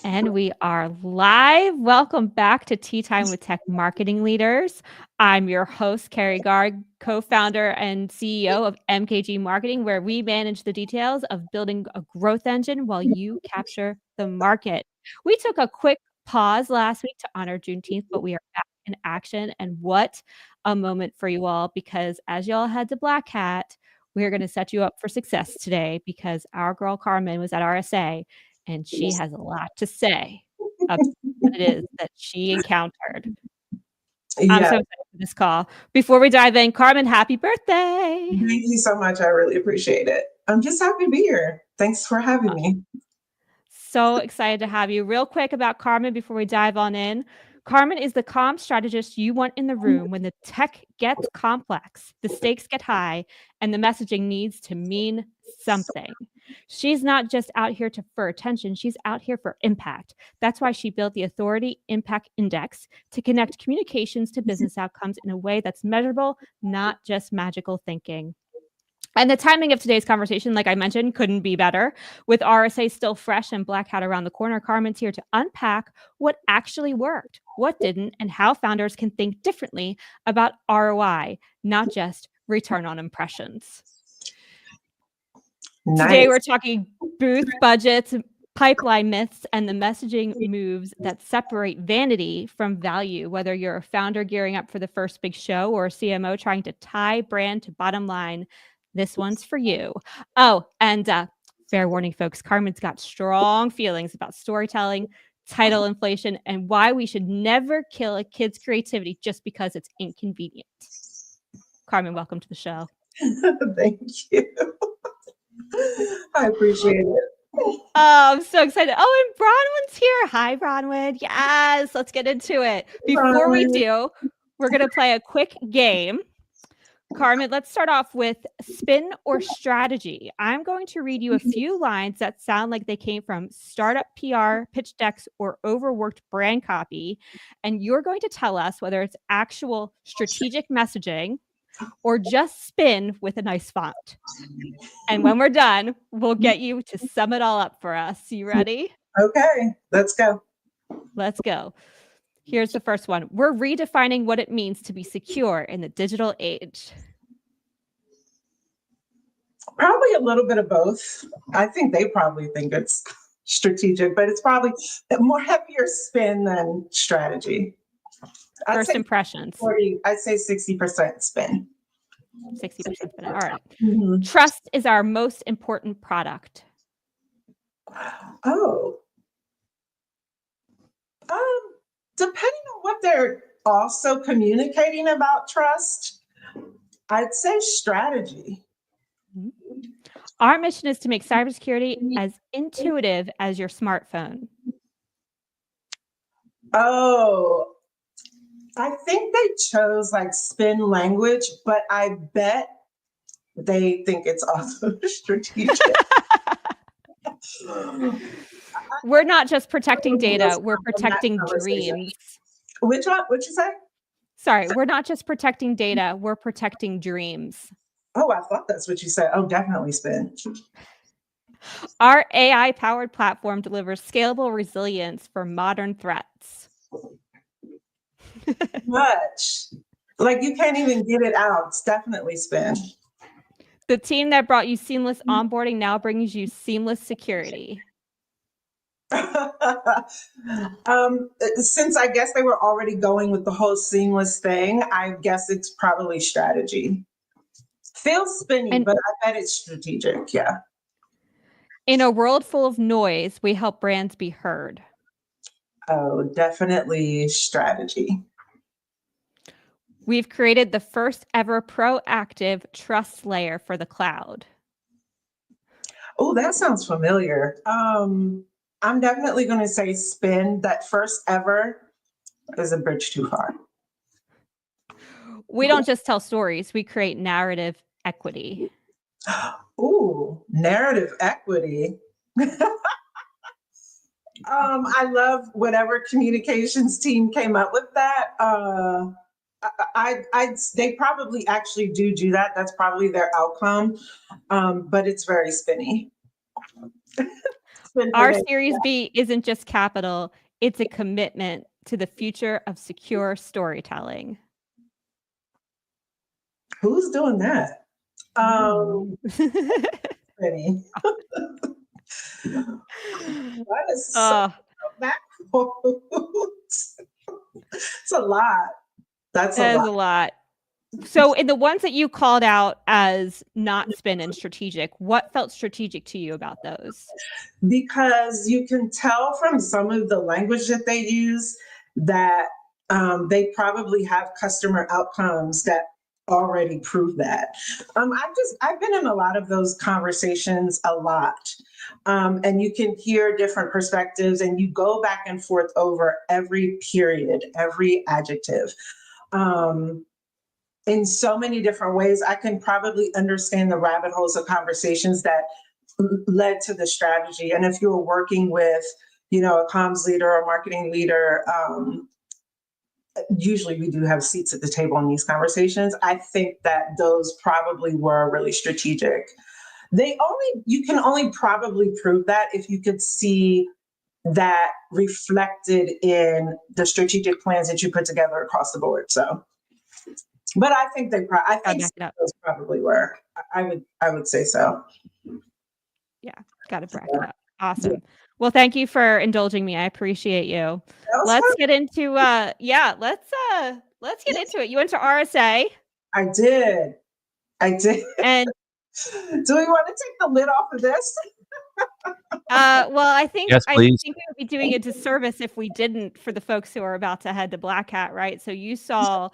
And we are live. Welcome back to Tea Time with Tech Marketing Leaders. I'm your host, Carrie Garg, co-founder and CEO of MKG Marketing, where we manage the details of building a growth engine while you capture the market. We took a quick pause last week to honor Juneteenth, but we are back in action. And what a moment for you all, because as y'all head to Black Hat, we're going to set you up for success today because our girl Carmen was at RSA and she has a lot to say about what it is that she encountered. I'm so excited for this call. Before we dive in, Carmen, happy birthday. Thank you so much. I really appreciate it. I'm just happy to be here. Thanks for having me. So excited to have you. Real quick about Carmen before we dive on in. Carmen is the comm strategist you want in the room when the tech gets complex, the stakes get high, and the messaging needs to mean something. She's not just out here for attention, she's out here for impact. That's why she built the Authority Impact Index to connect communications to business outcomes in a way that's measurable, not just magical thinking. And the timing of today's conversation, like I mentioned, couldn't be better. With RSA still fresh and Black Hat around the corner, Carmen's here to unpack what actually worked, what didn't, and how founders can think differently about ROI, not just return on impressions. Nice. Today, we're talking booth budgets, pipeline myths, and the messaging moves that separate vanity from value, whether you're a founder gearing up for the first big show or a CMO trying to tie brand to bottom line. This one's for you. Oh, and fair warning, folks, Carmen's got strong feelings about storytelling, title inflation, and why we should never kill a kid's creativity just because it's inconvenient. Carmen, welcome to the show. Thank you. I appreciate it. Oh, I'm so excited. Oh, and Bronwyn's here. Hi, Bronwyn. Yes, let's get into it. Before we do, we're going to play a quick game. Carmen, let's start off with spin or strategy. I'm going to read you a few lines that sound like they came from startup PR, pitch decks, or overworked brand copy. And you're going to tell us whether it's actual strategic messaging or just spin with a nice font. And when we're done, we'll get you to sum it all up for us. You ready? Okay, let's go. Let's go. Here's the first one. We're redefining what it means to be secure in the digital age. Probably a little bit of both. I think they probably think it's strategic, but it's probably more heavier spin than strategy. First impressions. I'd say 60% spin. 60% spin. All right. Mm-hmm. Trust is our most important product. Oh. Depending on what they're also communicating about trust, I'd say strategy. Our mission is to make cybersecurity as intuitive as your smartphone. Oh, I think they chose like spin language, but I bet they think it's also strategic. We're not just protecting data, we're protecting dreams. Which one? What'd you say? Sorry, we're not just protecting data, we're protecting dreams. Oh, I thought that's what you said. Oh, definitely spin. Our AI-powered platform delivers scalable resilience for modern threats. Much. Like you can't even get it out. It's definitely spin. The team that brought you seamless onboarding now brings you seamless security. Since I guess they were already going with the whole seamless thing, I guess it's probably strategy. Feels spinny, but I bet it's strategic. Yeah. In a world full of noise, we help brands be heard. Oh, definitely strategy. We've created the first ever proactive trust layer for the cloud. Oh, that sounds familiar. I'm definitely going to say spin. That first ever is a bridge too far. We don't just tell stories, we create narrative equity. Ooh, narrative equity. I love whatever communications team came up with that. They probably actually do that. That's probably their outcome, but it's very spinny. Our Series B isn't just capital, it's a commitment to the future of secure storytelling. Who's doing that? Pretty. That is so that quote. It's a lot. That's a lot. So in the ones that you called out as not spin and strategic, what felt strategic to you about those? Because you can tell from some of the language that they use that they probably have customer outcomes that already prove that. I've been in a lot of those conversations a lot. And you can hear different perspectives and you go back and forth over every period, every adjective. In so many different ways, I can probably understand the rabbit holes of conversations that led to the strategy. And if you're working with, a comms leader or marketing leader, usually we do have seats at the table in these conversations. I think that those probably were really strategic. You can only probably prove that if you could see that reflected in the strategic plans that you put together across the board. So, but I think those probably were. I would say so. Yeah, got to back it up. Awesome. Yeah. Well, thank you for indulging me. I appreciate you. Let's get into let's get into it. You went to RSA. I did. And do we want to take the lid off of this? Well, I think yes, I think we would be doing a disservice if we didn't for the folks who are about to head to Black Hat, right? So you saw,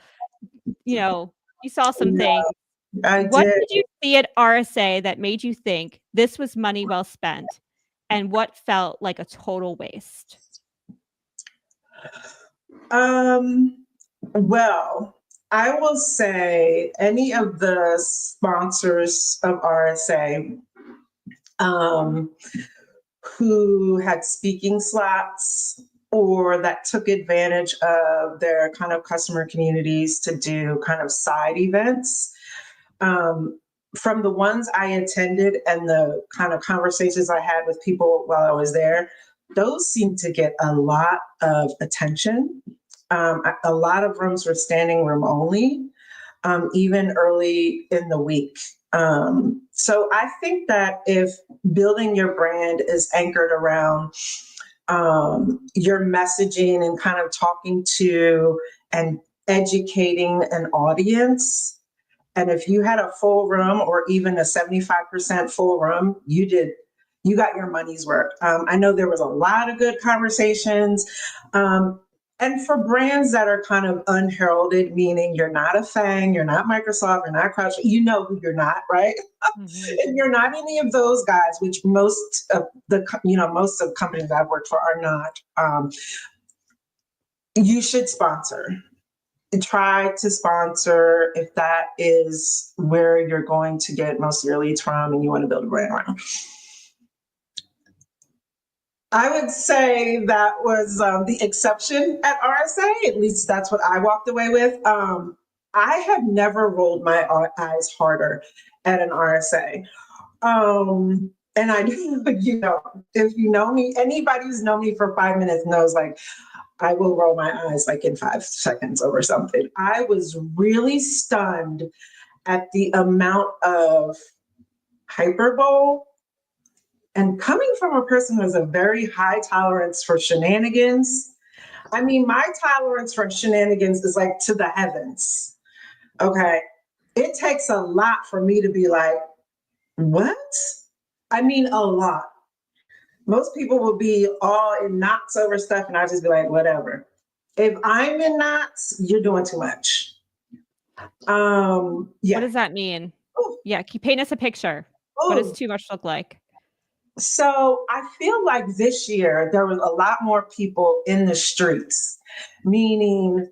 some things. What did you see at RSA that made you think this was money well spent, and what felt like a total waste? Well, I will say any of the sponsors of RSA who had speaking slots or that took advantage of their kind of customer communities to do kind of side events. From the ones I attended and the kind of conversations I had with people while I was there, those seemed to get a lot of attention. A lot of rooms were standing room only, even early in the week. So I think that if building your brand is anchored around your messaging and kind of talking to and educating an audience, and if you had a full room or even a 75% full room, you got your money's worth. I know there was a lot of good conversations. And for brands that are kind of unheralded, meaning you're not a FANG, you're not Microsoft, you're not CrowdStrike, you know who you're not, right? Mm-hmm. If you're not any of those guys, which most of companies I've worked for are not, you should sponsor. Try to sponsor if that is where you're going to get most of your leads from and you want to build a brand around. I would say that was the exception at RSA. At least that's what I walked away with. I have never rolled my eyes harder at an RSA. And I, if you know me, anybody who's known me for 5 minutes knows, like, I will roll my eyes like in 5 seconds over something. I was really stunned at the amount of hyperbole. And coming from a person who has a very high tolerance for shenanigans, I mean, my tolerance for shenanigans is like to the heavens. Okay. It takes a lot for me to be like, what? I mean, a lot. Most people will be all in knots over stuff, and I just be like, whatever. If I'm in knots, you're doing too much. Yeah. What does that mean? Ooh. Yeah, can you paint us a picture? Ooh. What does too much look like? So I feel like this year there was a lot more people in the streets, meaning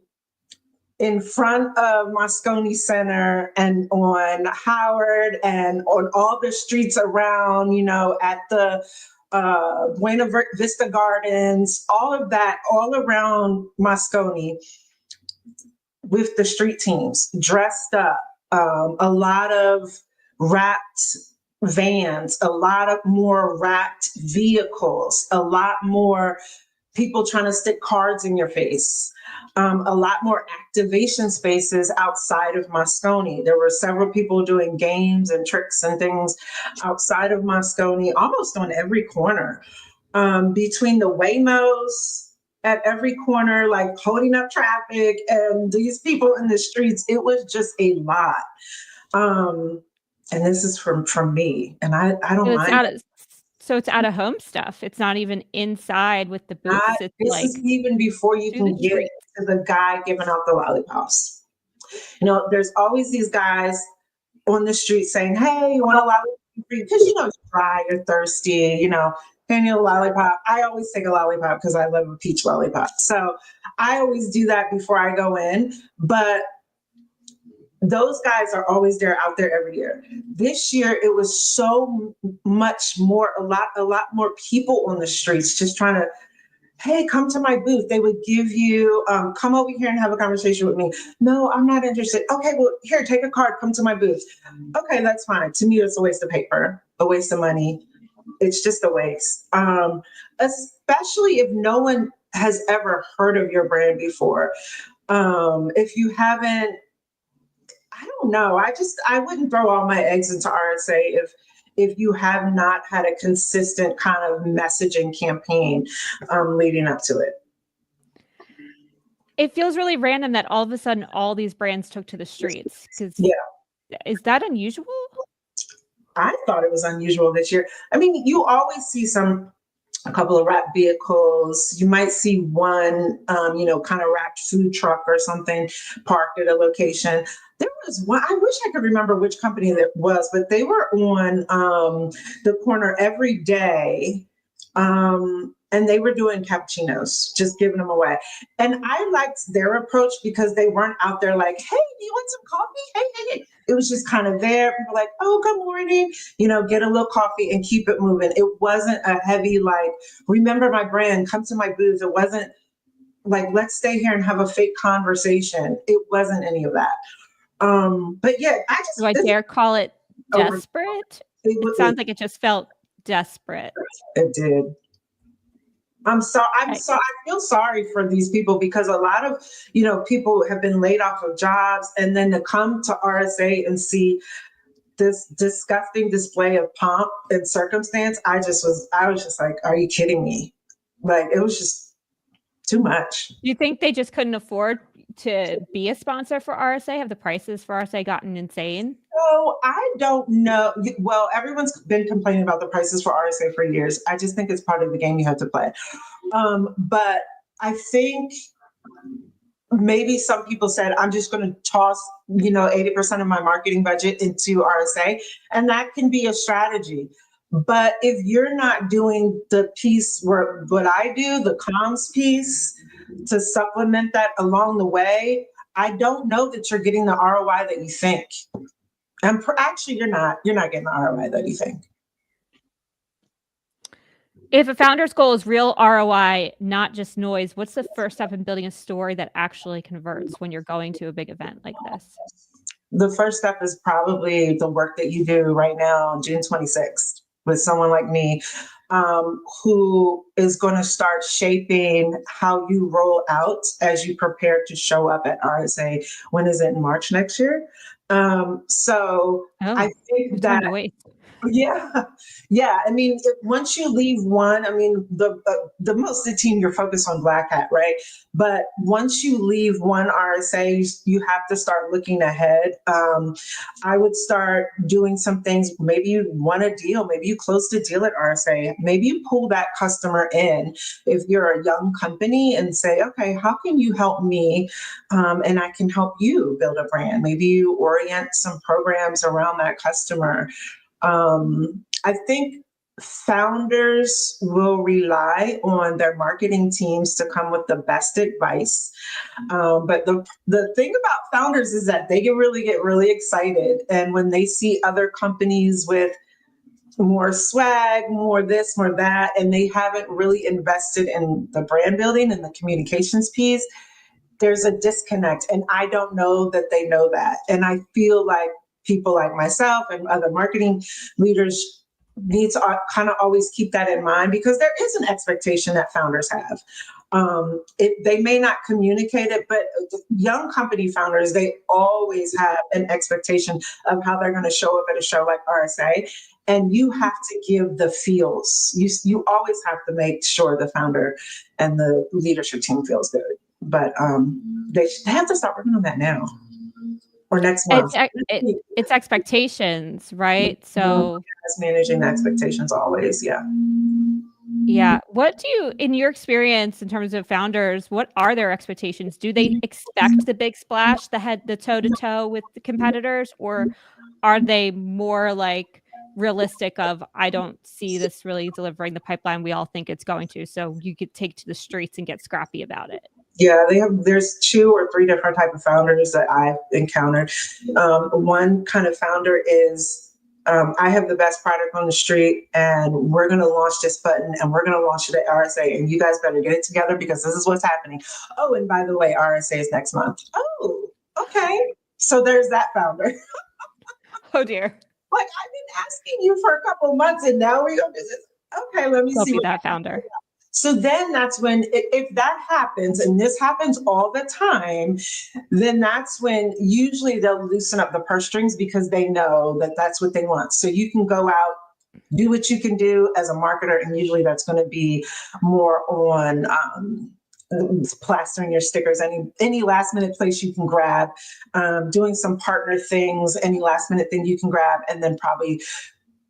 in front of Moscone Center and on Howard and on all the streets around, at the Buena Vista Gardens, all of that, all around Moscone with the street teams dressed up, a lot of wrapped vans, a lot of more wrapped vehicles, a lot more people trying to stick cards in your face, a lot more activation spaces outside of Moscone. There were several people doing games and tricks and things outside of Moscone, almost on every corner. Between the Waymos at every corner, like holding up traffic, and these people in the streets, it was just a lot. And this is from me, and I don't mind. So it's out of home stuff. It's not even inside with the booths. It's This like is even before you can get to the guy giving out the lollipops. You know, there's always these guys on the street saying, "Hey, you want a lollipop?" Because you're dry, you're thirsty. Hand you a lollipop. I always take a lollipop because I love a peach lollipop. So I always do that before I go in. But those guys are always out there every year. This year, it was so much more, a lot more people on the streets just trying to, hey, come to my booth. They would give you, come over here and have a conversation with me. No, I'm not interested. Okay, well, here, take a card, come to my booth. Okay, that's fine. To me, it's a waste of paper, a waste of money. It's just a waste. Especially if no one has ever heard of your brand before. If you haven't, I don't know. I wouldn't throw all my eggs into RSA if you have not had a consistent kind of messaging campaign leading up to it. It feels really random that all of a sudden all these brands took to the streets. Is that unusual? I thought it was unusual this year. I mean, you always see a couple of wrapped vehicles. You might see one, kind of wrapped food truck or something parked at a location. There was one, I wish I could remember which company that was, but they were on the corner every day. And they were doing cappuccinos, just giving them away. And I liked their approach because they weren't out there like, hey, do you want some coffee? Hey. It was just kind of there. People were like, oh, good morning, get a little coffee and keep it moving. It wasn't a heavy, like, remember my brand, come to my booth. It wasn't like, let's stay here and have a fake conversation. It wasn't any of that. But yeah, do I dare call it desperate? It sounds like it just felt desperate. It did. I feel sorry for these people because a lot of, people have been laid off of jobs, and then to come to RSA and see this disgusting display of pomp and circumstance, I was just like, are you kidding me? Like, it was just too much. Do you think they just couldn't afford to be a sponsor for RSA? Have the prices for RSA gotten insane? So I don't know. Well, everyone's been complaining about the prices for RSA for years. I just think it's part of the game you have to play. But I think maybe some people said, I'm just going to toss, 80% of my marketing budget into RSA. And that can be a strategy. But if you're not doing the piece what I do, the comms piece, to supplement that along the way, I don't know that you're getting the ROI that you think. And actually, you're not getting the ROI that you think. If a founder's goal is real ROI, not just noise, what's the first step in building a story that actually converts when you're going to a big event like this? The first step is probably the work that you do right now on June 26th with someone like me, who is going to start shaping how you roll out as you prepare to show up at RSA. When is it? In March next year? I think that. Yeah. I mean, once you leave one, I mean, the most of the team, you're focused on Black Hat, right? But once you leave one RSA, you have to start looking ahead. I would start doing some things. Maybe you won a deal. Maybe you closed a deal at RSA. Maybe you pull that customer in if you're a young company and say, okay, how can you help me? And I can help you build a brand. Maybe you orient some programs around that customer. I think founders will rely on their marketing teams to come with the best advice. But the thing about founders is that they get really excited. And when they see other companies with more swag, more this, more that, and they haven't really invested in the brand building and the communications piece, there's a disconnect. And I don't know that they know that. And I feel like people like myself and other marketing leaders need to kind of always keep that in mind, because there is an expectation that founders have. They may not communicate it, but young company founders, they always have an expectation of how they're going to show up at a show like RSA. And you have to give the feels. You always have to make sure the founder and the leadership team feels good. But they have to start working on that now or next month. It's expectations, right? So it's managing the expectations always. Yeah. Yeah. What do you, in your experience, in terms of founders, what are their expectations? Do they expect the big splash, the toe to toe with the competitors, or are they more like realistic of, I don't see this really delivering the pipeline we all think it's going to, so you could take to the streets and get scrappy about it? Yeah, there's 2 or 3 different type of founders that I've encountered. One kind of founder is, I have the best product on the street, and we're going to launch this button, and we're going to launch it at RSA, and you guys better get it together because this is what's happening. Oh, and by the way, RSA is next month. Oh, okay. So there's that founder. Oh dear. Like, I've been asking you for a couple of months, and now we're going to do this. Okay, let me see. Be that founder. So then that's when, if that happens, and this happens all the time, then that's when usually they'll loosen up the purse strings, because they know that that's what they want. So you can go out, do what you can do as a marketer, and usually that's going to be more on plastering your stickers, any last minute place you can grab, doing some partner things, any last minute thing you can grab, and then probably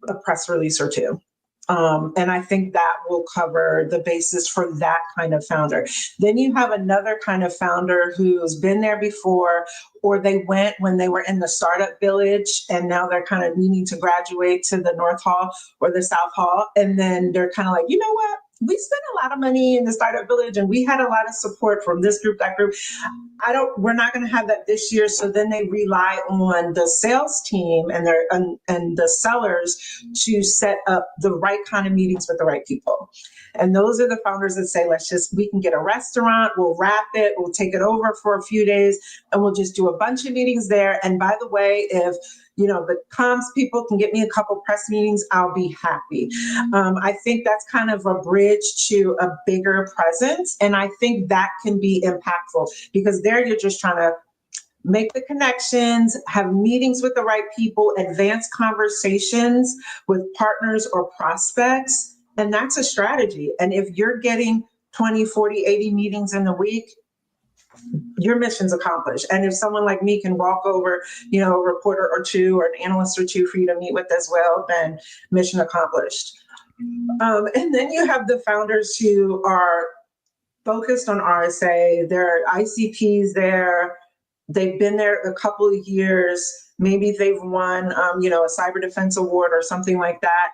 a press release or 2. And I think that will cover the basis for that kind of founder. Then you have another kind of founder who's been there before, or they went when they were in the startup village, and now they're kind of needing to graduate to the North Hall or the South Hall. And then they're kind of like, you know what? We spent a lot of money in the startup village, and we had a lot of support from this group, that group. We're not going to have that this year. So then they rely on the sales team and the sellers to set up the right kind of meetings with the right people. And those are the founders that say, we can get a restaurant, we'll wrap it, we'll take it over for a few days, and we'll just do a bunch of meetings there. And by the way, if the comms people can get me a couple press meetings, I'll be happy. I think that's kind of a bridge to a bigger presence. And I think that can be impactful, because there you're just trying to make the connections, have meetings with the right people, advance conversations with partners or prospects. And that's a strategy. And if you're getting 20, 40, 80 meetings in a week, your mission's accomplished. And if someone like me can walk over, a reporter or 2 or an analyst or 2 for you to meet with as well, then mission accomplished. And then you have the founders who are focused on RSA. They're ICPs there. They've been there a couple of years. Maybe they've won, a cyber defense award or something like that.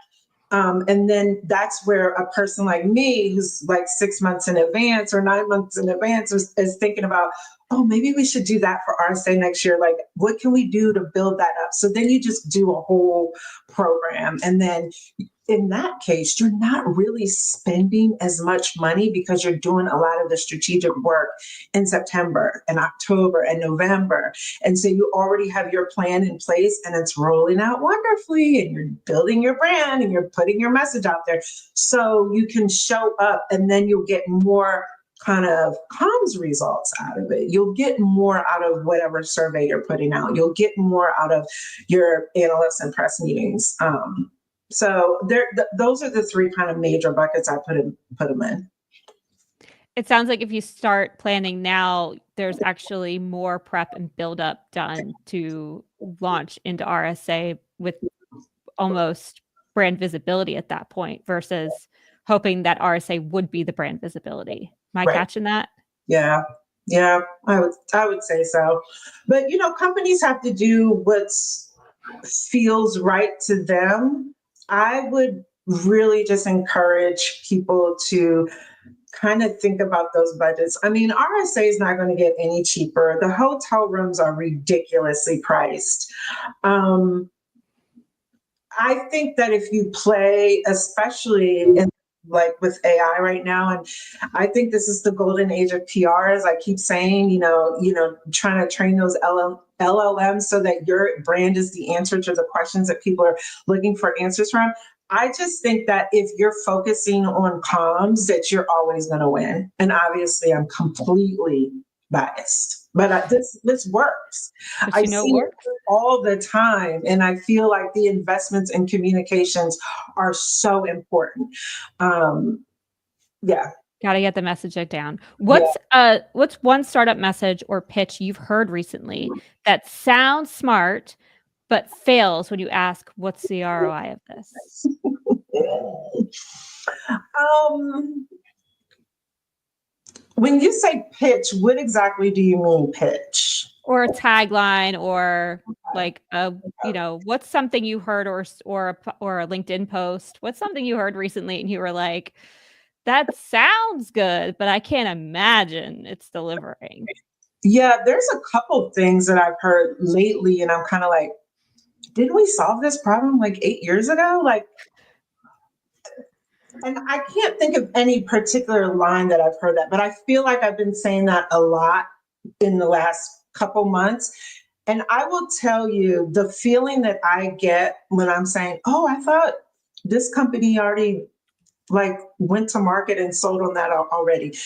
And then that's where a person like me, who's like 6 months in advance or 9 months in advance, is thinking about, oh, maybe we should do that for RSA next year. Like, what can we do to build that up? So then you just do a whole program. And then in that case, you're not really spending as much money, because you're doing a lot of the strategic work in September and October and November. And so you already have your plan in place, and it's rolling out wonderfully, and you're building your brand, and you're putting your message out there. So you can show up, and then you'll get more kind of comms results out of it. You'll get more out of whatever survey you're putting out. You'll get more out of your analysts and press meetings. So those are the 3 kind of major buckets I put them in. It sounds like if you start planning now, there's actually more prep and build up done to launch into RSA with almost brand visibility at that point, versus hoping that RSA would be the brand visibility. Am I catching that? Yeah, I would say so. But companies have to do what feels right to them. I would really just encourage people to kind of think about those budgets. I mean, RSA is not going to get any cheaper. The hotel rooms are ridiculously priced. I think that if you play, especially in like with AI right now. And I think this is the golden age of PR, as I keep saying, trying to train those LLMs so that your brand is the answer to the questions that people are looking for answers from. I just think that if you're focusing on comms, that you're always going to win. And obviously, I'm completely biased, but this works. But I it see works. it all the time, and I feel like the investments in communications are so important. Yeah. Got to get the message down. What's one startup message or pitch you've heard recently that sounds smart but fails when you ask, what's the ROI of this? When you say pitch, what exactly do you mean pitch? Or a tagline, or like what's something you heard, or a LinkedIn post? What's something you heard recently and you were like, that sounds good, but I can't imagine it's delivering? Yeah, there's a couple of things that I've heard lately, and I'm kind of like, didn't we solve this problem like 8 years ago? And I can't think of any particular line that I've heard that, but I feel like I've been saying that a lot in the last couple months. And I will tell you the feeling that I get when I'm saying, oh, I thought this company already went to market and sold on that already.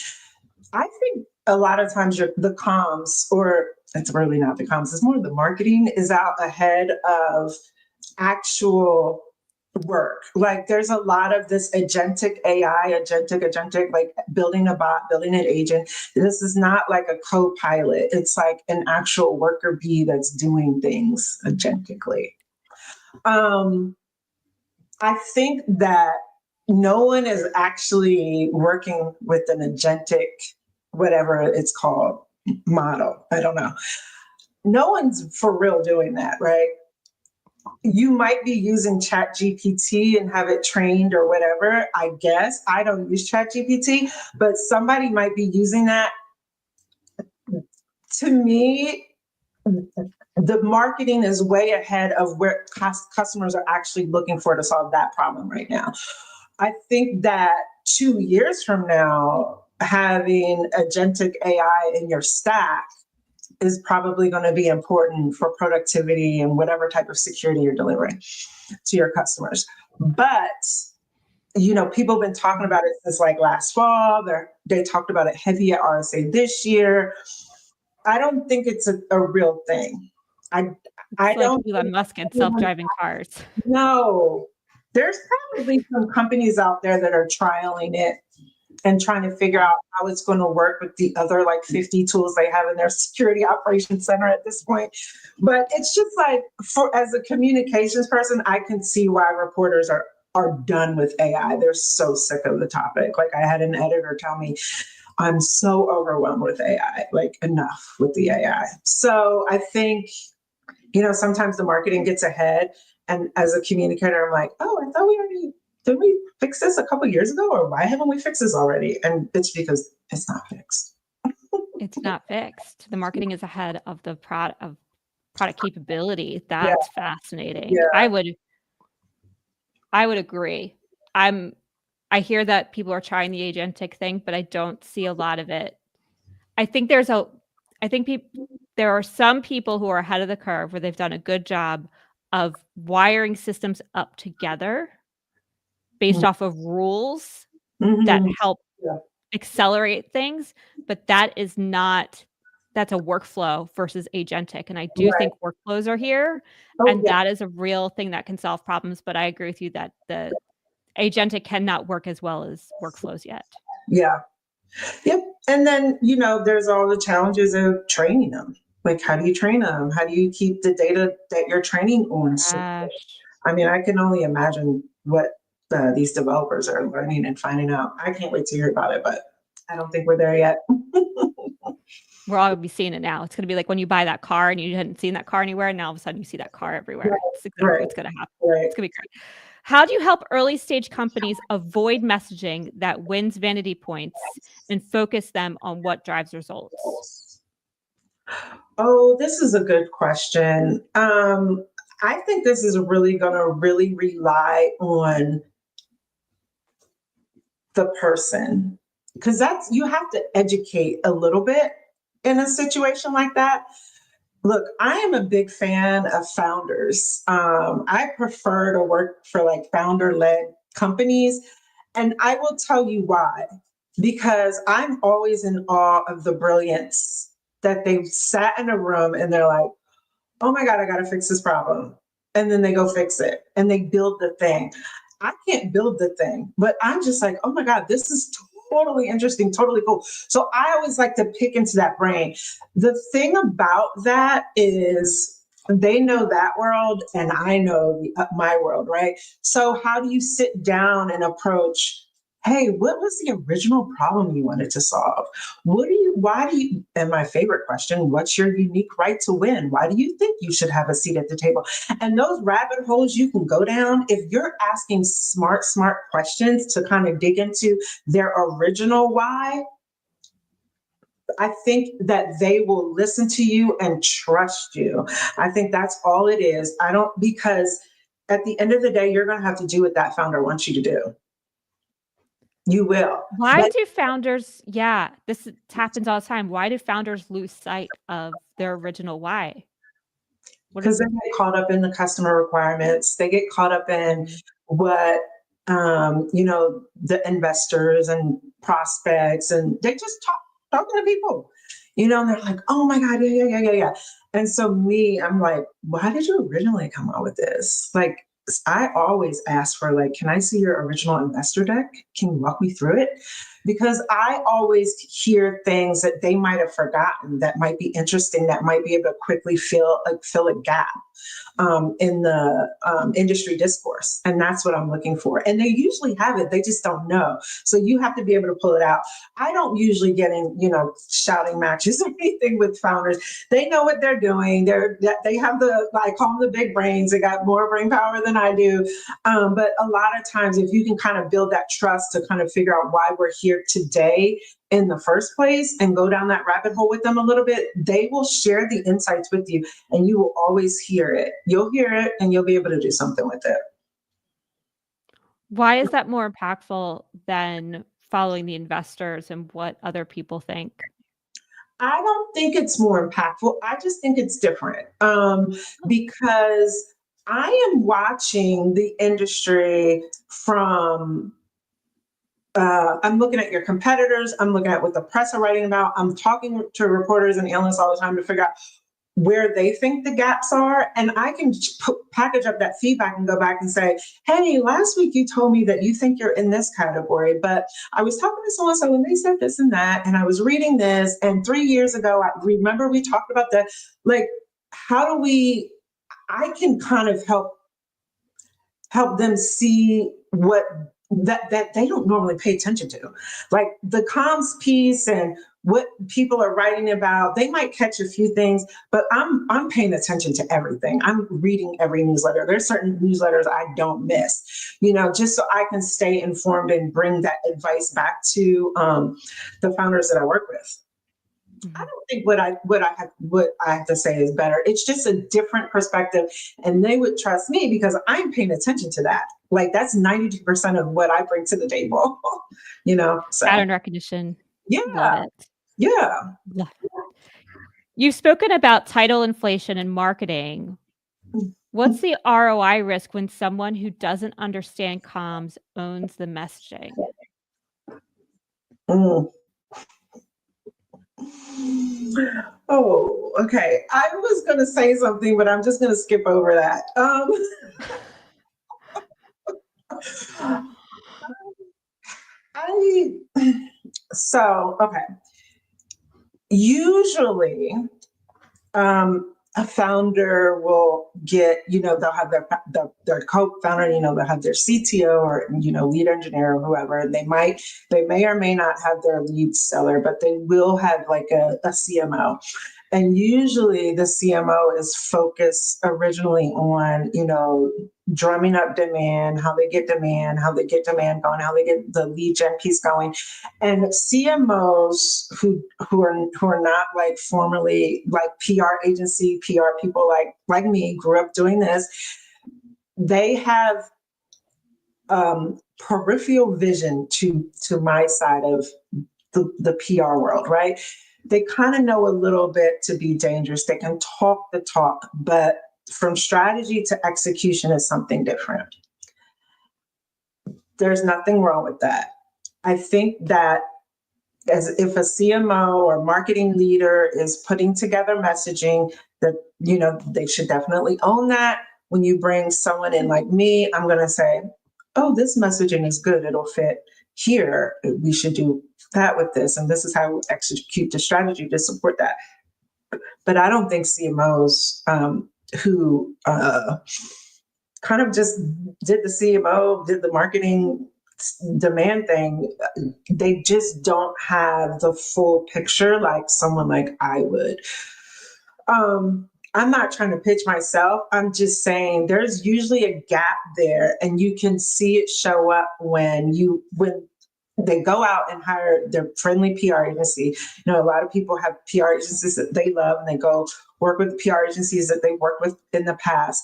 I think a lot of times the comms, or it's really not the comms, it's more the marketing is out ahead of actual work. Like there's a lot of this agentic AI, agentic, like building a bot, building an agent. This is not like a co-pilot. It's like an actual worker bee that's doing things agentically. I think that no one is actually working with an agentic, whatever it's called, model. I don't know. No one's for real doing that, right? You might be using ChatGPT and have it trained or whatever, I guess. I don't use ChatGPT, but somebody might be using that. To me, the marketing is way ahead of where customers are actually looking for to solve that problem right now. I think that 2 years from now, having agentic AI in your stack is probably going to be important for productivity and whatever type of security you're delivering to your customers. But, people have been talking about it since like last fall. They talked about it heavy at RSA this year. I don't think it's a real thing. I don't. Elon Musk and self-driving cars. No, there's probably some companies out there that are trialing it and trying to figure out how it's going to work with the other 50 tools they have in their security operations center at this point. But it's just like, as a communications person, I can see why reporters are done with AI. They're so sick of the topic. Like I had an editor tell me, I'm so overwhelmed with AI, enough with the AI. So I think, sometimes the marketing gets ahead. And as a communicator, I'm like, oh, I thought did we fix this a couple years ago? Or why haven't we fixed this already? And it's because it's not fixed. It's not fixed. The marketing is ahead of the product capability. That's fascinating. Yeah. I would agree. I hear that people are trying the agentic thing, but I don't see a lot of it. I think there are some people who are ahead of the curve where they've done a good job of wiring systems up together based off of rules that help accelerate things, but that's a workflow versus agentic. And I do think workflows are here, that is a real thing that can solve problems. But I agree with you that the agentic cannot work as well as workflows yet. Yeah. Yep. And then, there's all the challenges of training them. Like, how do you train them? How do you keep the data that you're training on? I mean, I can only imagine what these developers are learning and finding out. I can't wait to hear about it, but I don't think we're there yet. We're all going to be seeing it now. It's going to be like when you buy that car and you hadn't seen that car anywhere, and now all of a sudden you see that car everywhere. Right. It's exactly what's going to happen. Right. It's going to be great. How do you help early stage companies avoid messaging that wins vanity points and focus them on what drives results? Oh, this is a good question. I think this is really going to rely on the person, because you have to educate a little bit in a situation like that. Look, I am a big fan of founders. I prefer to work for like founder-led companies. And I will tell you why. Because I'm always in awe of the brilliance that they've sat in a room and they're like, oh my God, I got to fix this problem. And then they go fix it and they build the thing. I can't build the thing, but I'm just like, oh my God, this is totally interesting, totally cool. So I always like to pick into that brain. The thing about that is they know that world and I know my world, right? So how do you sit down and approach, hey, what was the original problem you wanted to solve? Why do you, and my favorite question, what's your unique right to win? Why do you think you should have a seat at the table? And those rabbit holes you can go down, if you're asking smart questions to kind of dig into their original why, I think that they will listen to you and trust you. I think that's all it is. Because at the end of the day, you're going to have to do what that founder wants you to do. You will. Why do founders, this happens all the time. Why do founders lose sight of their original why? Because they get caught up in the customer requirements. They get caught up in what, the investors and prospects, and they just talking to people, and they're like, oh my God, yeah. And so I'm like, why did you originally come up with this? Like, I always ask for like, can I see your original investor deck? Can you walk me through it? Because I always hear things that they might have forgotten that might be interesting, that might be able to quickly fill a gap in the industry discourse. And that's what I'm looking for. And they usually have it, they just don't know. So you have to be able to pull it out. I don't usually get in, shouting matches or anything with founders. They know what they're doing. They have I call them the big brains. They got more brain power than I do. But a lot of times, if you can kind of build that trust to kind of figure out why we're here today in the first place and go down that rabbit hole with them a little bit, they will share the insights with you and you will always hear it. You'll hear it and you'll be able to do something with it. Why is that more impactful than following the investors and what other people think? I don't think it's more impactful. I just think it's different because I am watching the industry from I'm looking at your competitors. I'm looking at what the press are writing about. I'm talking to reporters and analysts all the time to figure out where they think the gaps are. And I can package up that feedback and go back and say, hey, last week you told me that you think you're in this category, but I was talking to so-and-so and they said this and that, and I was reading this. And 3 years ago, I remember we talked about that. Like, I can kind of help them see what that they don't normally pay attention to, like the comms piece and what people are writing about. They might catch a few things, but I'm paying attention to everything. I'm reading every newsletter. There's certain newsletters I don't miss, just so I can stay informed and bring that advice back to the founders that I work with. I don't think what I have to say is better. It's just a different perspective, and they would trust me because I'm paying attention to that. Like, that's 92% of what I bring to the table. So pattern recognition. Yeah, love it. Yeah. Love it. You've spoken about title inflation and marketing. What's the ROI risk when someone who doesn't understand comms owns the messaging? Oh, okay. I was going to say something, but I'm just going to skip over that. Okay. Usually, a founder will get, they'll have their co-founder, they'll have their CTO or, lead engineer or whoever. And they may or may not have their lead seller, but they will have like a CMO. And usually the CMO is focused originally on, drumming up demand, how they get demand going, how they get the lead gen piece going. And CMOs who are not like formerly like PR agency, PR people like me, grew up doing this, they have peripheral vision to my side of the PR world, right? They kind of know a little bit to be dangerous. They can talk the talk, but from strategy to execution is something different. There's nothing wrong with that. I think that as if a CMO or marketing leader is putting together messaging, that, you know, they should definitely own that. When you bring someone in like me, I'm going to say, oh, this messaging is good. It'll fit here. We should do that with this. And this is how we execute the strategy to support that. But I don't think CMOs who kind of just did the CMO, did the marketing demand thing, they just don't have the full picture like someone like I would. I'm not trying to pitch myself. I'm just saying there's usually a gap there, and you can see it show up when they go out and hire their friendly PR agency. You know, a lot of people have PR agencies that they love, and they go work with PR agencies that they worked with in the past.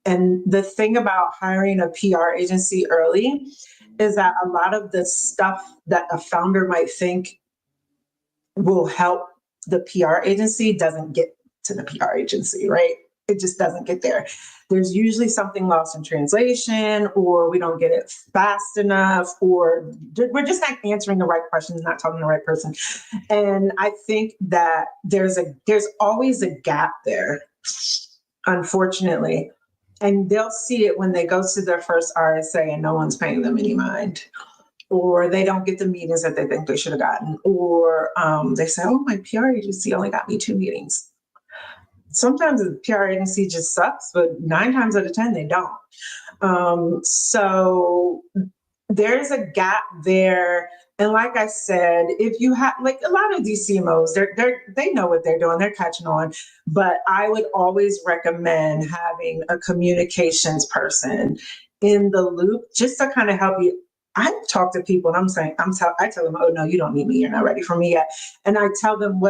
And the thing about hiring a PR agency early is that a lot of the stuff that a founder might think will help the PR agency doesn't get to the PR agency, right? It just doesn't get there. There's usually something lost in translation, or we don't get it fast enough, or we're just not answering the right questions, not talking to the right person. And I think that there's always a gap there, unfortunately. And they'll see it when they go to their first RSA and no one's paying them any mind, or they don't get the meetings that they think they should have gotten, or they say, oh, my PR agency only got me 2 meetings. Sometimes the PR agency just sucks, but 9 times out of 10, they don't. So there's a gap there. And like I said, if you have, like, a lot of these CMOs, they know what they're doing, they're catching on. But I would always recommend having a communications person in the loop just to kind of help you. I talk to people and I tell them, oh, no, you don't need me. You're not ready for me yet. And I tell them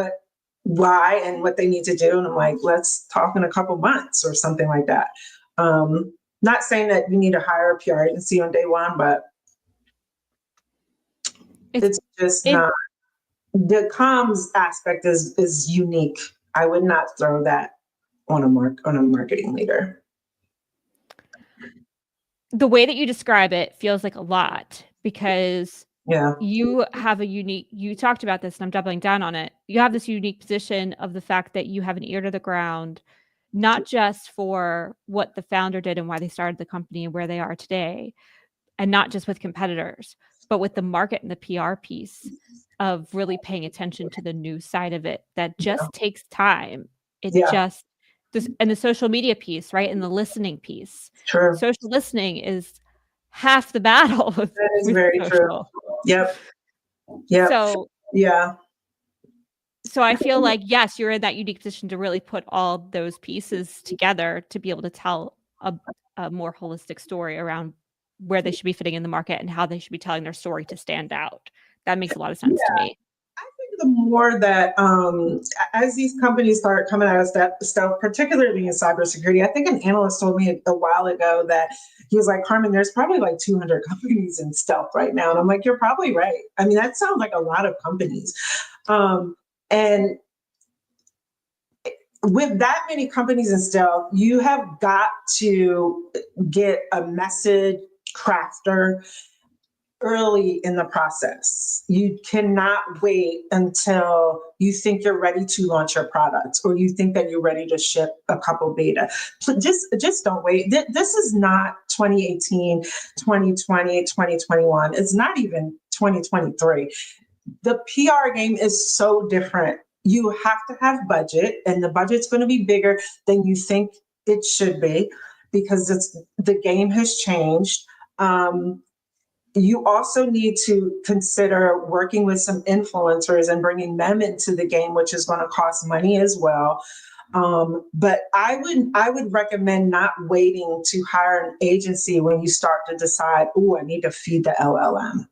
why and what they need to do. And I'm like, let's talk in a couple months or something like that. Not saying that you need to hire a PR agency on day one, but it's just not. The comms aspect is unique. I would not throw that on a marketing leader. The way that you describe it feels like a lot, because you have you talked about this, and I'm doubling down on it. You have this unique position of the fact that you have an ear to the ground, not just for what the founder did and why they started the company and where they are today, and not just with competitors, but with the market and the PR piece of really paying attention to the news side of it. That just takes time. And the social media piece, right? And the listening piece. True. Social listening is half the battle. That is very true. Yep. So I feel like, yes, you're in that unique position to really put all those pieces together to be able to tell a more holistic story around where they should be fitting in the market and how they should be telling their story to stand out. That makes a lot of sense to me. I think the more that as these companies start coming out of stuff, particularly in cybersecurity, I think an analyst told me a while ago that he was like, Carmen, there's probably like 200 companies in stealth right now. And I'm like, you're probably right. I mean, that sounds like a lot of companies. And with that many companies in stealth, you have got to get a message crafter early in the process. You cannot wait until you think you're ready to launch your product, or you think that you're ready to ship a couple beta. Just don't wait. This is not 2018, 2020, 2021. It's not even 2023. The PR game is so different. You have to have budget, and the budget's going to be bigger than you think it should be, because the game has changed. You also need to consider working with some influencers and bringing them into the game, which is going to cost money as well. But I would recommend not waiting to hire an agency when you start to decide, oh, I need to feed the LLM.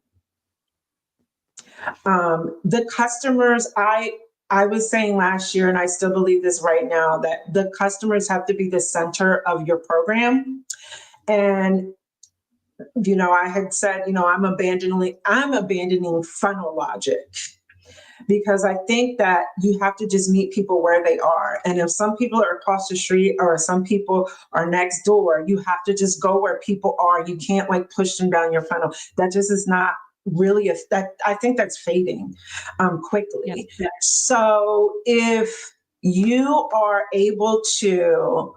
The customers, I was saying last year, and I still believe this right now, that the customers have to be the center of your program. And I had said, I'm abandoning funnel logic, because I think that you have to just meet people where they are. And if some people are across the street or some people are next door, you have to just go where people are. You can't like push them down your funnel. That just is not really I think that's fading quickly. Yep. So if you are able to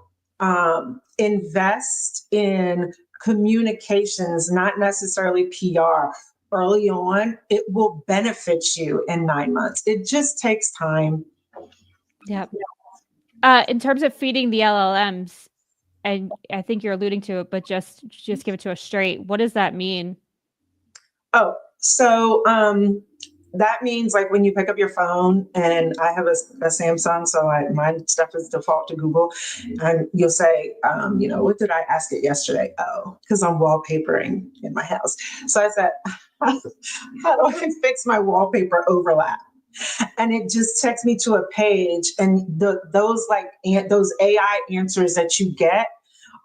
invest in communications, not necessarily PR, early on, it will benefit you in 9 months. It just takes time. Yep. In terms of feeding the LLMs, and I think you're alluding to it, but just give it to us straight. What does that mean? Oh, so that means like when you pick up your phone, and I have a Samsung, so my stuff is default to Google, and you'll say, what did I ask it yesterday? Oh, because I'm wallpapering in my house. So I said, how do I fix my wallpaper overlap? And it just takes me to a page, and those AI answers that you get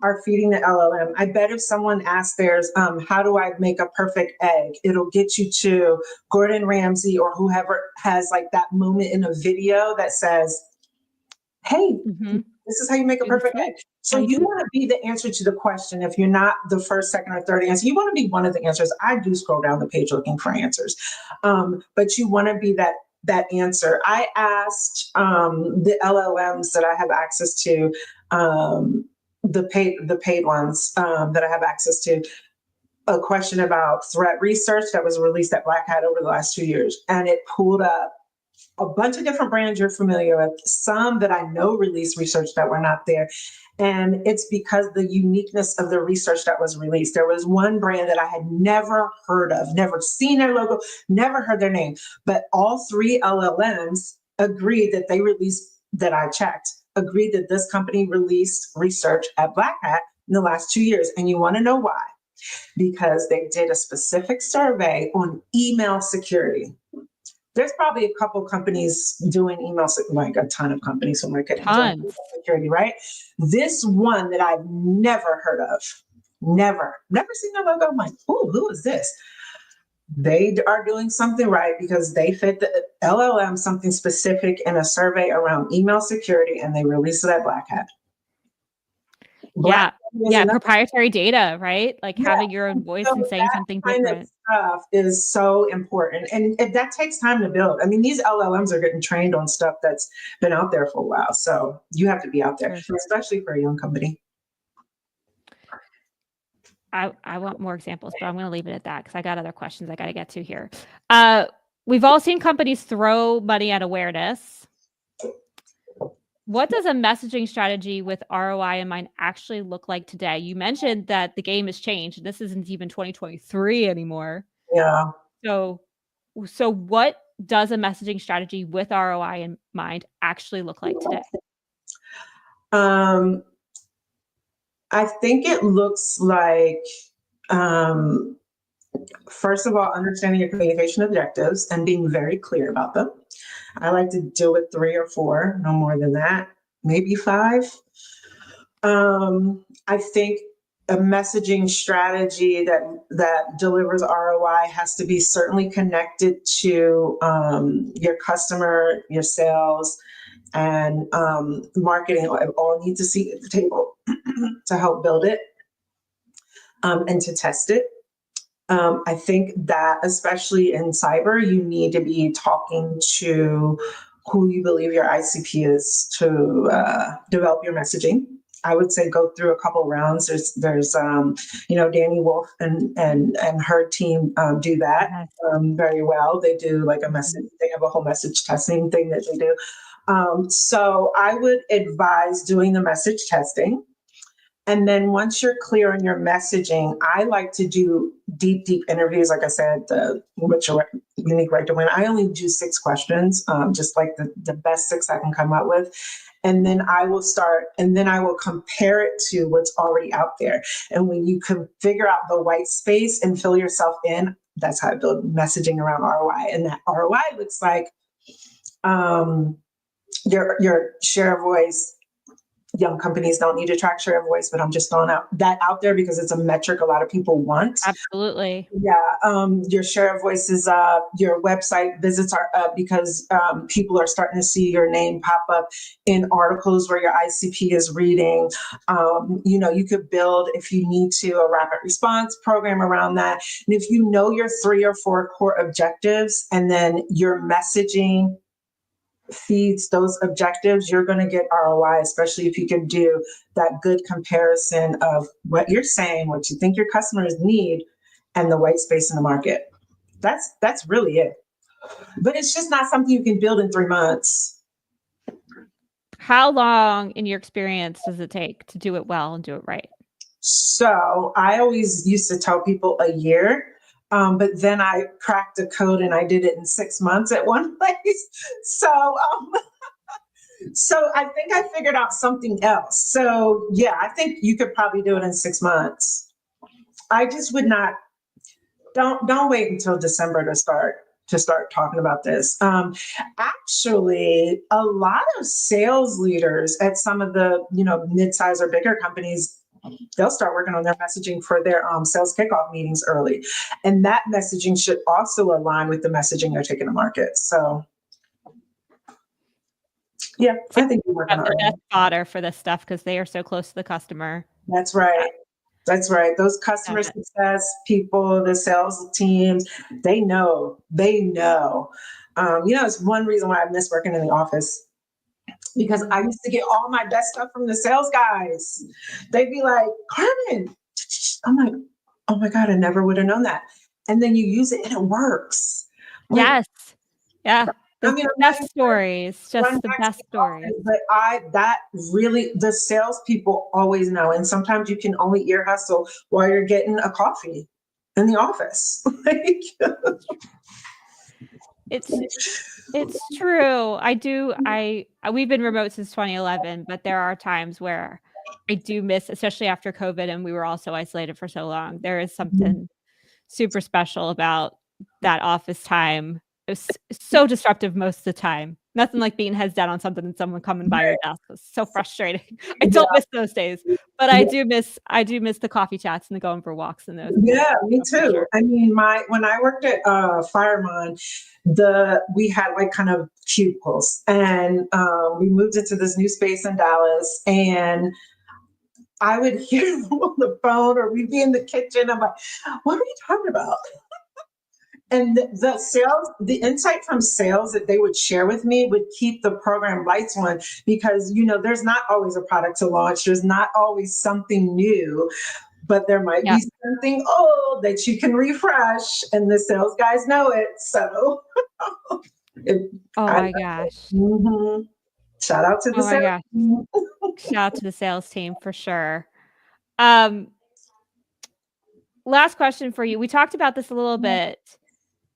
are feeding the LLM. I bet if someone asks theirs, how do I make a perfect egg? It'll get you to Gordon Ramsay or whoever has like that moment in a video that says, hey, this is how you make a perfect egg. So you want to be the answer to the question. If you're not the first, second, or third answer, you want to be one of the answers. I do scroll down the page looking for answers, but you want to be that answer. I asked the LLMs that I have access to, the paid ones that I have access to, a question about threat research that was released at Black Hat over the last 2 years, and it pulled up a bunch of different brands you're familiar with, some that I know released research that were not there. And it's because the uniqueness of the research that was released. There was one brand that I had never heard of, never seen their logo, never heard their name, but all 3 LLMs agreed that they released, that I checked, agreed that this company released research at Black Hat in the last 2 years. And you want to know why? Because they did a specific survey on email security. There's probably a couple companies doing email, like a ton of companies who market email security, right? This one that I've never heard of, never seen their logo. I'm like, oh, who is this? They are doing something right because they fit the LLM something specific in a survey around email security, and they released it at Black Hat. Yeah, proprietary data, right? Like having your own voice and saying something different. Kind of stuff is so important, and that takes time to build. I mean, these LLMs are getting trained on stuff that's been out there for a while, so you have to be out there, especially for a young company. I want more examples, but I'm going to leave it at that because I got other questions I got to get to here. We've all seen companies throw money at awareness. What does a messaging strategy with ROI in mind actually look like today? You mentioned that the game has changed. This isn't even 2023 anymore. Yeah. So what does a messaging strategy with ROI in mind actually look like today? I think it looks like, first of all, understanding your communication objectives and being very clear about them. I like to do with 3 or 4, no more than that, maybe 5. I think a messaging strategy that delivers ROI has to be certainly connected to your customer, your sales, and marketing. All need to see at the table to help build it and to test it. I think that especially in cyber, you need to be talking to who you believe your ICP is to develop your messaging. I would say go through a couple rounds. There's Danny Wolf and her team do that very well. They do like a message. They have a whole message testing thing that they do. So I would advise doing the message testing. And then once you're clear on your messaging, I like to do deep interviews. Like I said, what's your unique right to win? I only do 6 questions, just like the best 6 I can come up with. And then I will compare it to what's already out there. And when you can figure out the white space and fill yourself in, that's how I build messaging around ROI. And that ROI looks like your share of voice, young companies don't need to track share of voice, but I'm just throwing that out there because it's a metric a lot of people want. Absolutely. Yeah, your share of voice is up, your website visits are up because people are starting to see your name pop up in articles where your ICP is reading. You could build, if you need to, a rapid response program around that. And if you know your 3 or 4 core objectives and then your messaging feeds those objectives, you're going to get ROI, especially if you can do that good comparison of what you're saying, what you think your customers need, and the white space in the market. That's really it. But it's just not something you can build in 3 months. How long, in your experience, does it take to do it well and do it right? So I always used to tell people a year. But then I cracked a code and I did it in 6 months at one place. So I think I figured out something else. So yeah, I think you could probably do it in 6 months. I just would not. Don't wait until December to start talking about this. Actually, a lot of sales leaders at some of the mid-size or bigger companies, they'll start working on their messaging for their sales kickoff meetings early, and that messaging should also align with the messaging they're taking to market. So. Yeah, I think we're working on the best it. fodder for this stuff because they are so close to the customer. That's right. That's right. Those customer success people, the sales teams, they know. It's one reason why I miss working in the office because I used to get all my best stuff from the sales guys. They'd be like, Carmen, I'm like, oh my God, I never would have known that. And then you use it and it works. Yes. Yeah. The best stories, just the best stories. But the salespeople always know. And sometimes you can only ear hustle while you're getting a coffee in the office. It's true. We've been remote since 2011, but there are times where I do miss, especially after COVID and we were all so isolated for so long. There is something super special about that office time. It was so disruptive most of the time. Nothing like being heads down on something and someone coming by your desk. It's so frustrating. I don't miss those days, but I do miss the coffee chats and the going for walks and those. Yeah, me too. Sure. I mean, when I worked at Fireman, we had like kind of cubicles, and we moved into this new space in Dallas, and I would hear them on the phone, or we'd be in the kitchen. I'm like, what are you talking about? And the insight from sales that they would share with me would keep the program lights on because, there's not always a product to launch. There's not always something new, but there might be something old that you can refresh, and the sales guys know it. So, my gosh. Mm-hmm. Shout out to the sales team. Shout out to the sales team for sure. Last question for you. We talked about this a little bit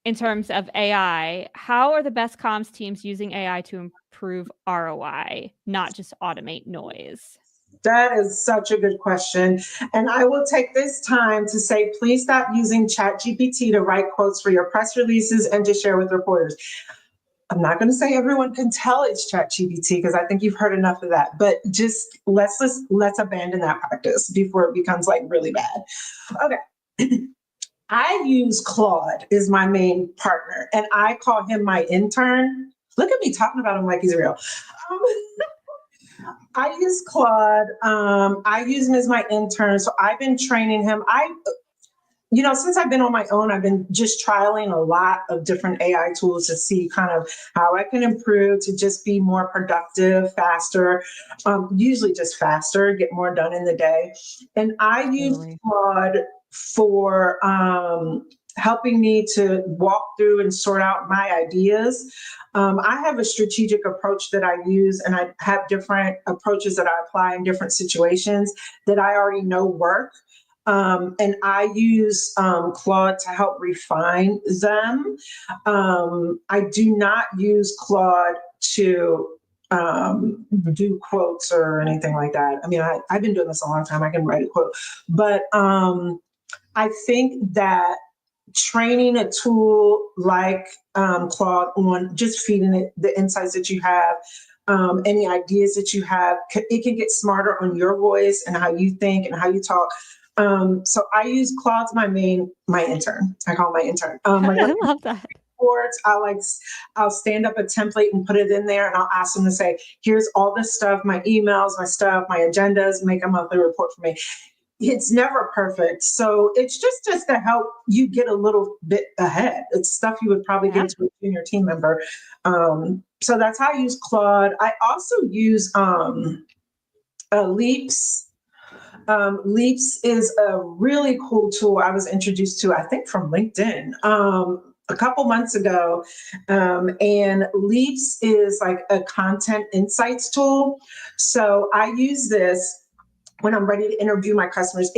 in terms of AI. How are the best comms teams using AI to improve ROI, not just automate noise? That is such a good question. And I will take this time to say, please stop using ChatGPT to write quotes for your press releases and to share with reporters. I'm not going to say everyone can tell it's ChatGPT because I think you've heard enough of that, but just let's abandon that practice before it becomes like really bad. Okay. I use Claude is my main partner, and I call him my intern. Look at me talking about him like he's real. I use Claude. I use him as my intern, so I've been training him. Since I've been on my own, I've been just trialing a lot of different AI tools to see kind of how I can improve to just be more productive, faster, usually just faster, get more done in the day. And I use Claude for helping me to walk through and sort out my ideas. I have a strategic approach that I use, and I have different approaches that I apply in different situations that I already know work. And I use Claude to help refine them. I do not use Claude to do quotes or anything like that. I mean, I've been doing this a long time. I can write a quote. But I think that training a tool like Claude on just feeding it the insights that you have, any ideas that you have. It can get smarter on your voice and how you think and how you talk. So I use Claude's my intern. I call my intern. I love that. Boards, I'll stand up a template and put it in there, and I'll ask them to say, here's all this stuff, my emails, my stuff, my agendas, make a monthly report for me. It's never perfect. So it's just to help you get a little bit ahead. It's stuff you would probably give to a junior team member. So that's how I use Claude. I also use Leaps. Leaps is a really cool tool I was introduced to, I think, from LinkedIn a couple months ago. And Leaps is like a content insights tool. So I use this when I'm ready to interview my customers.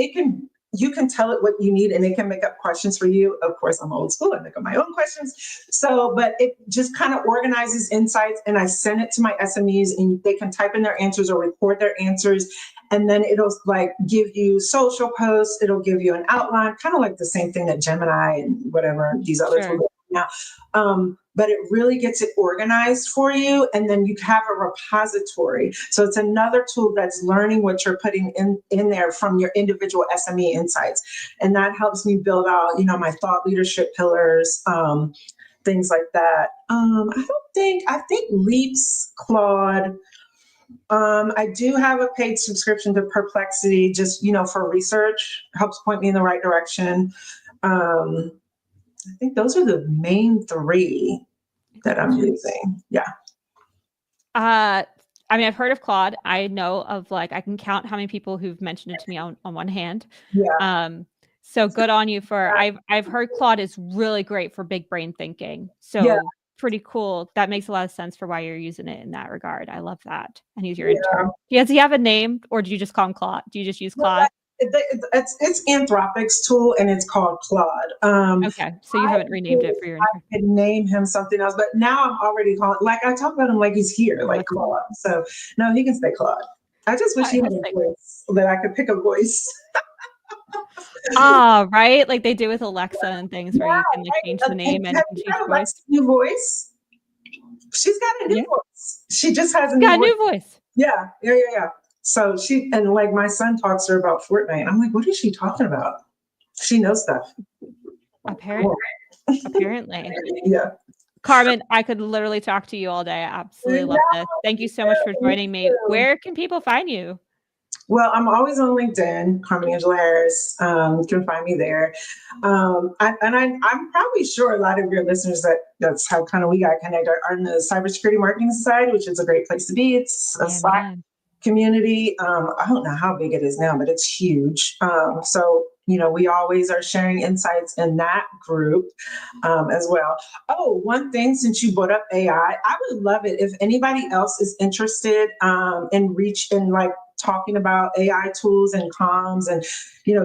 You can tell it what you need, and it can make up questions for you. Of course, I'm old school. I make up my own questions. So, but it just kind of organizes insights, and I send it to my SMEs, and they can type in their answers or record their answers. And then it'll like give you social posts. It'll give you an outline, kind of like the same thing that Gemini and whatever these others will do now. But it really gets it organized for you. And then you have a repository. So it's another tool that's learning what you're putting in there from your individual SME insights. And that helps me build out, my thought leadership pillars, things like that. I think Leaps, Claude. I do have a paid subscription to Perplexity, just, for research, helps point me in the right direction. I think those are the main three that I'm using. Yeah. I've heard of Claude. I know of I can count how many people who've mentioned it to me on one hand. Yeah. So good on you for, I've heard Claude is really great for big brain thinking. So pretty cool. That makes a lot of sense for why you're using it in that regard. I love that. And he's your intern. Does he have a name, or do you just call him Claude? Do you just use Claude? It's Anthropic's tool, and it's called Claude. Okay, so you haven't renamed it for your intern. I could name him something else, but now I'm already calling, I talk about him like he's here, like Claude. So no, he can stay Claude. I just wish he had a voice so that I could pick a voice. Right, like they do with Alexa and things, where you can change the name and change Alexa's new voice. She's got a new voice. She just has a new voice. Yeah. So my son talks to her about Fortnite. I'm like, what is she talking about? She knows stuff. Apparently. Yeah. Carmen, I could literally talk to you all day. I absolutely love this. Thank you so much for joining me. Where can people find you? Well, I'm always on LinkedIn, Carmen Angela Harris. You can find me there. I'm probably sure a lot of your listeners that's how kind of we got connected are in the Cybersecurity Marketing Society, which is a great place to be. It's a Slack community. I don't know how big it is now, but it's huge. So we always are sharing insights in that group as well. Oh, one thing, since you brought up AI, I would love it if anybody else is interested in talking about AI tools and comms and,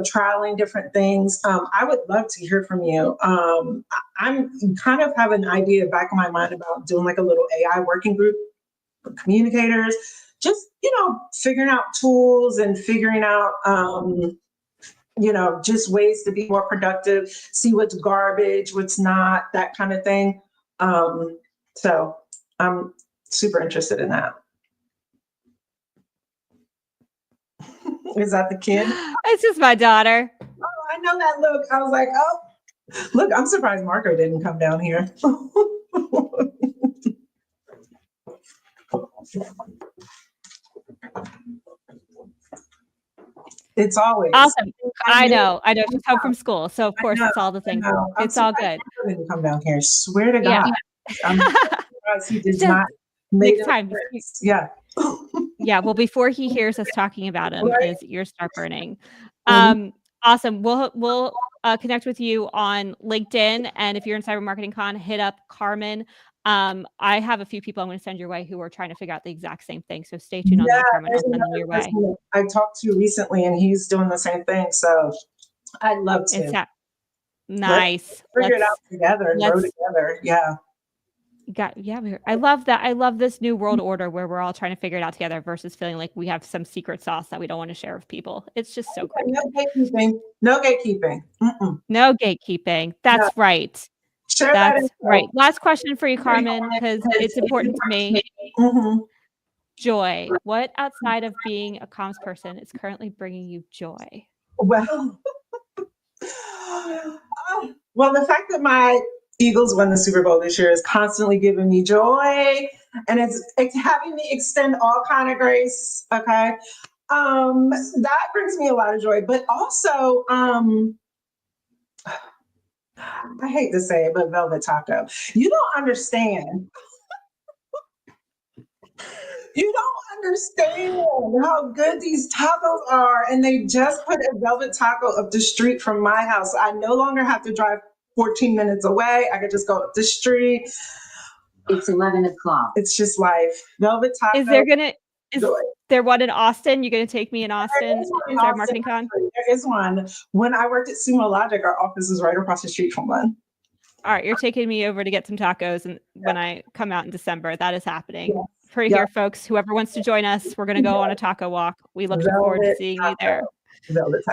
trialing different things. I would love to hear from you. I'm kind of have an idea back in my mind about doing like a little AI working group for communicators, just, figuring out tools and figuring out, just ways to be more productive, see what's garbage, what's not, that kind of thing. So I'm super interested in that. Is that the kid? It's just my daughter. Oh, I know that look. I was like, oh, look, I'm surprised Marco didn't come down here. It's always awesome. I know. She's home from school, so of course it's all the things. It's all good. Marco didn't come down here. Swear to God. I'm surprised he did not. Next time. Yeah. Yeah, well, before he hears us talking about him, his ears start burning. Awesome. We'll connect with you on LinkedIn, and if you're in Cyber Marketing Con, hit up Carmen. I have a few people I'm going to send your way who are trying to figure out the exact same thing. So stay tuned on that, Carmen. I'll send them your way. I talked to recently, and he's doing the same thing. So I'd love to. Nice. Let's figure it out together and grow together. Yeah. I love that. I love this new world order where we're all trying to figure it out together versus feeling like we have some secret sauce that we don't want to share with people. It's just so great. No gatekeeping. No gatekeeping. That's right. That's right. Last question for you, Carmen, because it's important to me. joy. What outside of being a comms person is currently bringing you joy? Well, well, the fact that my Eagles won the Super Bowl this year is constantly giving me joy, and it's having me extend all kind of grace. Okay, that brings me a lot of joy, but also, I hate to say it, but Velvet Taco, you don't understand. You don't understand how good these tacos are. And they just put a Velvet Taco up the street from my house. I no longer have to drive 14 minutes away. I could just go up the street. It's 11 o'clock. It's just life. Velvet Taco. Is there one in Austin? You going to take me in Austin? Inside Marketing Con? There is one. When I worked at Sumo Logic, our office is right across the street from one. All right, you're taking me over to get some tacos, and when I come out in December, that is happening. Heard here, folks. Whoever wants to join us, we're going to go on a taco walk. We look forward to seeing you there. Velvet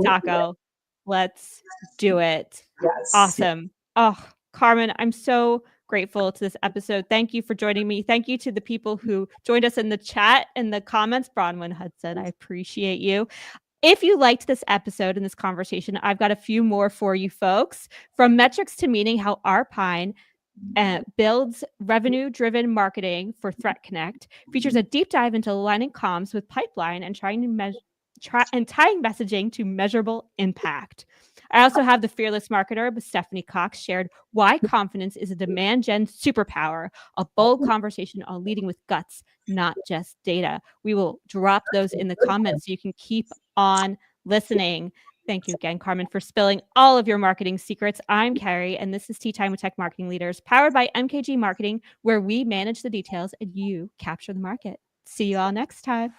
Taco. Let's do it. Yes. Awesome. Oh, Carmen, I'm so grateful to this episode. Thank you for joining me. Thank you to the people who joined us in the chat and the comments. Bronwyn Hudson, I appreciate you. If you liked this episode and this conversation, I've got a few more for you folks. From metrics to meaning, how Arpine builds revenue-driven marketing for Threat Connect, features a deep dive into aligning comms with pipeline and tying messaging to measurable impact. I also have the Fearless Marketer, but Stephanie Cox shared why confidence is a demand gen superpower, a bold conversation on leading with guts, not just data. We will drop those in the comments so you can keep on listening. Thank you again, Carmen, for spilling all of your marketing secrets. I'm Carrie, and this is Tea Time with Tech Marketing Leaders, powered by MKG Marketing, where we manage the details and you capture the market. See you all next time.